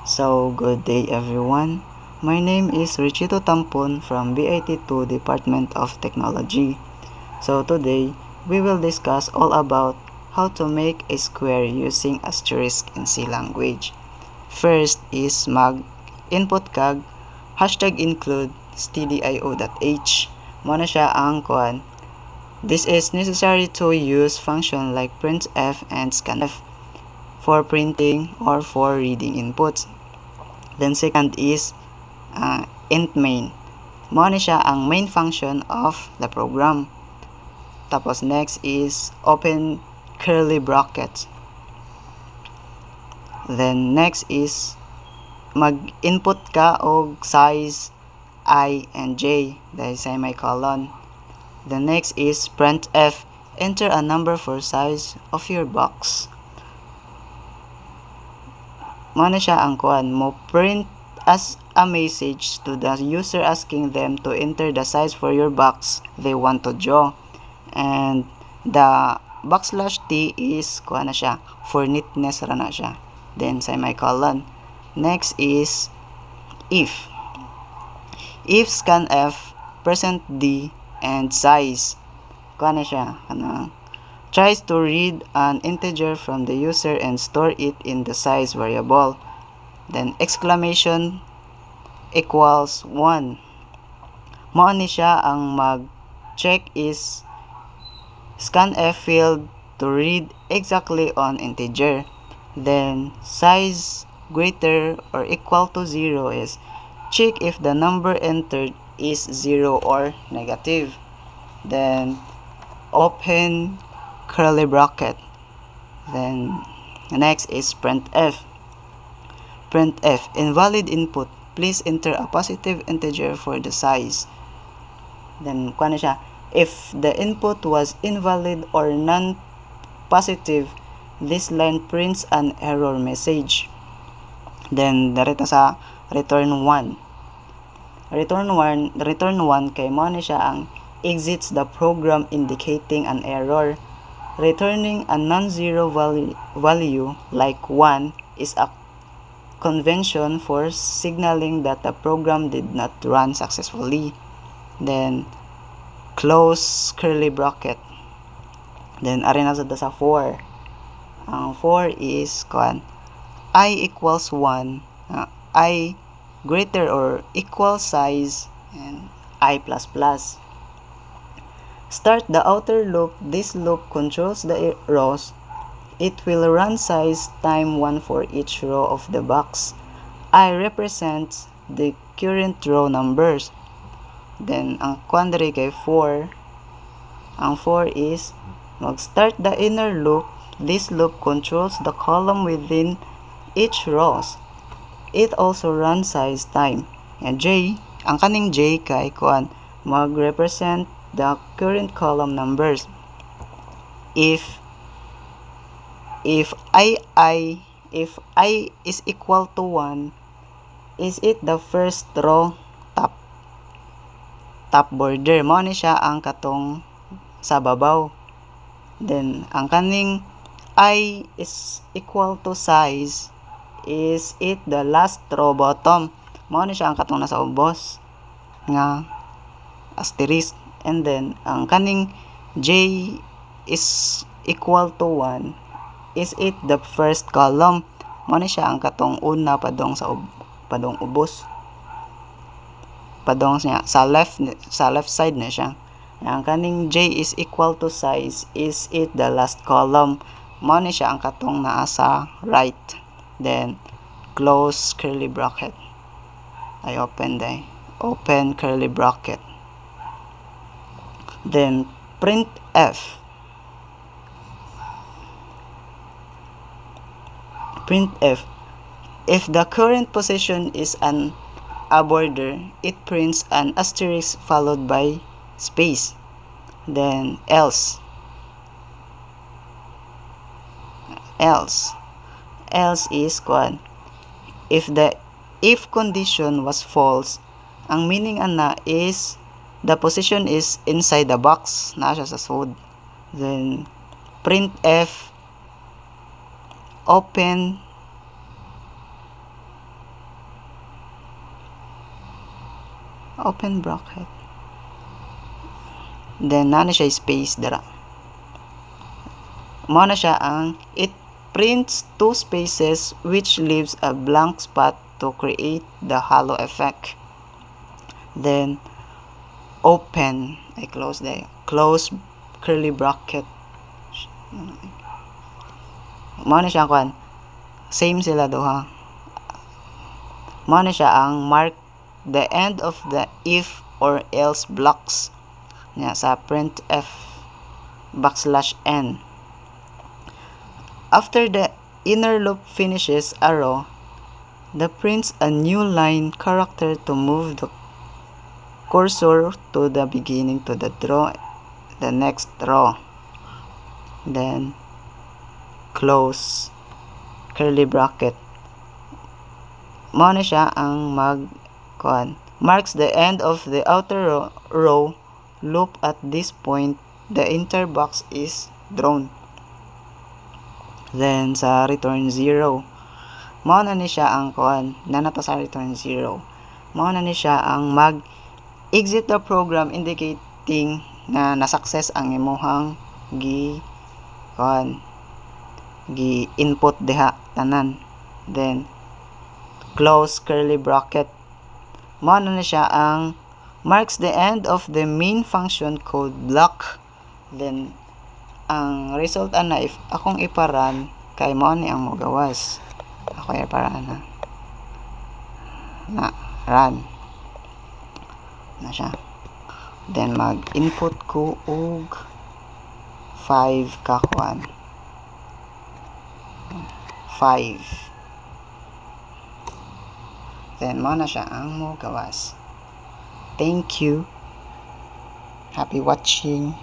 So, good day everyone. My name is Richito Tampon from BIT2 Department of Technology. So today, we will discuss all about how to make a square using asterisk in C language. First is mag input kag #include stdio.h. Muna siya ang kuan. This is necessary to use function like printf and scanf for printing or for reading inputs. Then second is int main. Muna siya ang main function of the program. Tapos next is open curly brackets. Then next is mag-input ka og size I and j dahil semicolon. The next is printf. Enter a number for size of your box. Muna siya ang kuan mo print as a message to the user asking them to enter the size for your box they want to draw. And the \t is kuan na siya for neatness ra na siya. Then semicolon. Next is if scanf %d and size kuan na siya tries to read an integer from the user and store it in the size variable. Then exclamation equals 1. Mao ni siya ang mag-check is scanf field to read exactly on integer. Then size greater or equal to 0 is check if the number entered is 0 or negative. Then open curly bracket. Then next is printf. Printf invalid input. Please enter a positive integer for the size. Then kuan na siya if the input was invalid or non-positive, this line prints an error message. Then direta sa return 1. Return 1 kay mao ni siya ang exits the program indicating an error. Returning a non-zero value like 1 is a convention for signaling that the program did not run successfully. Then close curly bracket. Then ari na sa 4. Ang 4 is kuan I equals 1, I greater or equal size, and I++. Start the outer loop. This loop controls the rows. It will run size time 1 for each row of the box. I represents the current row numbers. Then ang quandary kay 4, ang 4 is mag-start the inner loop. This loop controls the column within each rows. It also runs size time. And J, ang kaning J kay kuan mag-represent the current column numbers. If I is equal to 1, is it the first row top border? Mao ni siya ang katong sa babaw. Then ang kaning I is equal to size, is it the last row bottom? Mao ni siya ang katong nasa ubos nga asterisk. And then ang kaning J is equal to 1, is it the first column? Mao ni siya ang katong una padong sa padong ubos, padong niya sa left side na siya. Ang kaning J is equal to size, is it the last column? Mao ni siya ang katong naa sa right. Then close curly bracket. I open curly bracket. Then printf. If the current position is a border, it prints an asterisk followed by space. Then else is kuan if condition was false, ang meaning ana is the position is inside the box, na siya sa sud. Then printf open open bracket. Then nana siya space dara. Mo na siya ang it prints two spaces which leaves a blank spot to create the halo effect. Then open, I close curly bracket. Mo na siya kuan. Same sila duha. Mo na siya ang mark the end of the if or else blocks nya sa printf \n. After the inner loop finishes a row, the prints a new line character to move the cursor to the beginning to the next row. Then close curly bracket. Mo na siya ang marks the end of the outer row loop. At this point, the entire box is drawn. Then sa return 0, mao na ni siya ang nanata sa return 0. Mao na ni siya ang exit the program, indicating na na-success ang imuhang input diha tanan. Then close curly bracket. Mao na ni siya ang marks the end of the main function code block. Then ang result ana if akong iparan kay mao ni ang mogawas. Ako iparan na run na siya. Then mag-input ko og 5 5. Then mao na siya ang mogawas. Thank you. Happy watching.